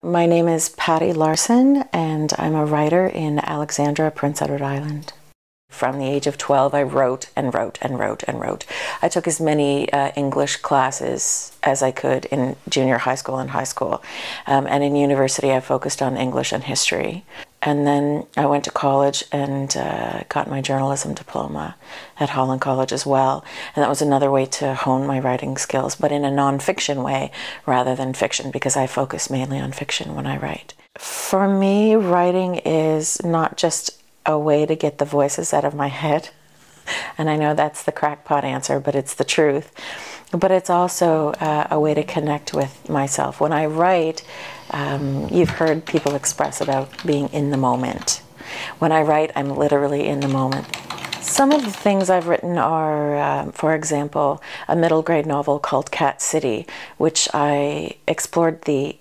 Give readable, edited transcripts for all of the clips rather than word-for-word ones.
My name is Patti Larsen, and I'm a writer in Alexandra, Prince Edward Island. From the age of 12, I wrote and wrote and wrote and wrote. I took as many English classes as I could in junior high school and high school. And in university, I focused on English and history. And then I went to college and got my journalism diploma at Holland College as well. And that was another way to hone my writing skills, but in a non-fiction way rather than fiction, because I focus mainly on fiction when I write. For me, writing is not just a way to get the voices out of my head. And I know that's the crackpot answer, but it's the truth. But it's also a way to connect with myself. When I write, you've heard people express about being in the moment. When I write, I'm literally in the moment. Some of the things I've written are, for example, a middle grade novel called Cat City, which I explored the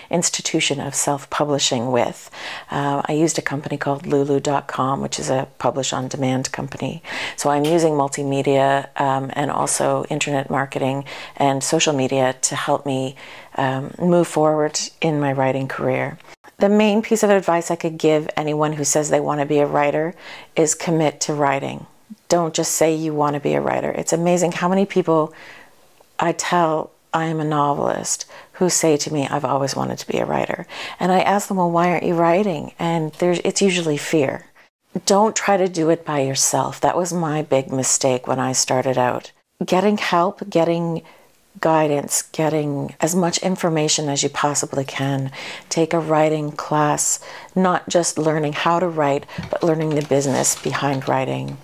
institution of self-publishing with. I used a company called Lulu.com, which is a publish-on-demand company. So I'm using multimedia and also internet marketing and social media to help me move forward in my writing career. The main piece of advice I could give anyone who says they want to be a writer is commit to writing. Don't just say you want to be a writer. It's amazing how many people I tell I am a novelist who say to me, I've always wanted to be a writer. And I ask them, well, why aren't you writing? And it's usually fear. Don't try to do it by yourself. That was my big mistake when I started out. Getting help, getting guidance, getting as much information as you possibly can. Take a writing class, not just learning how to write, but learning the business behind writing.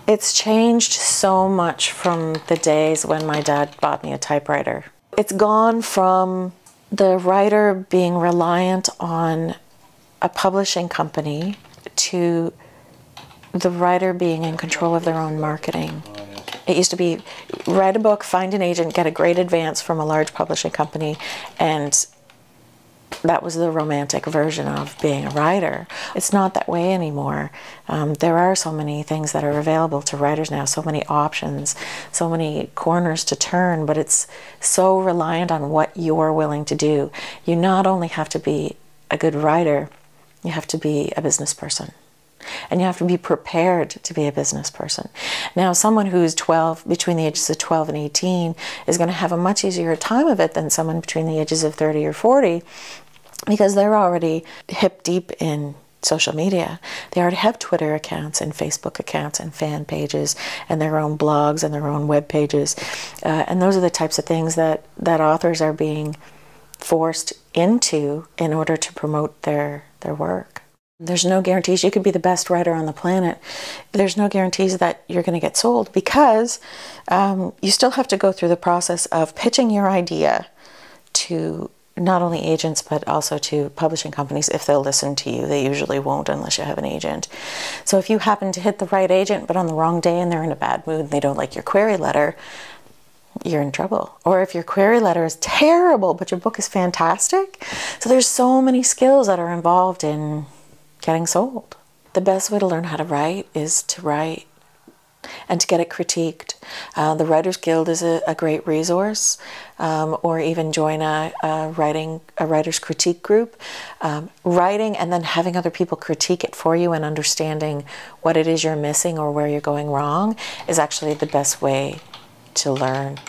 It's changed so much from the days when my dad bought me a typewriter. It's gone from the writer being reliant on a publishing company to the writer being in control of their own marketing. It used to be write a book, find an agent, get a great advance from a large publishing company, and that was the romantic version of being a writer. It's not that way anymore. There are so many things that are available to writers now, so many options, so many corners to turn, but it's so reliant on what you're willing to do. You not only have to be a good writer, you have to be a business person. And you have to be prepared to be a business person. Now, someone who's 12, between the ages of 12 and 18, is going to have a much easier time of it than someone between the ages of 30 or 40, because they're already hip deep in social media. They already have Twitter accounts and Facebook accounts and fan pages and their own blogs and their own web pages. And those are the types of things that authors are being forced into in order to promote their work. There's no guarantees you could be the best writer on the planet. There's no guarantees that you're going to get sold, because you still have to go through the process of pitching your idea to not only agents but also to publishing companies if they'll listen to you. They usually won't unless you have an agent. So if you happen to hit the right agent but on the wrong day and they're in a bad mood and they don't like your query letter, you're in trouble. Or if your query letter is terrible but your book is fantastic. So there's so many skills that are involved in getting sold. The best way to learn how to write is to write and to get it critiqued. The Writers Guild is a great resource, or even join a writer's critique group. Writing and then having other people critique it for you and understanding what it is you're missing or where you're going wrong is actually the best way to learn.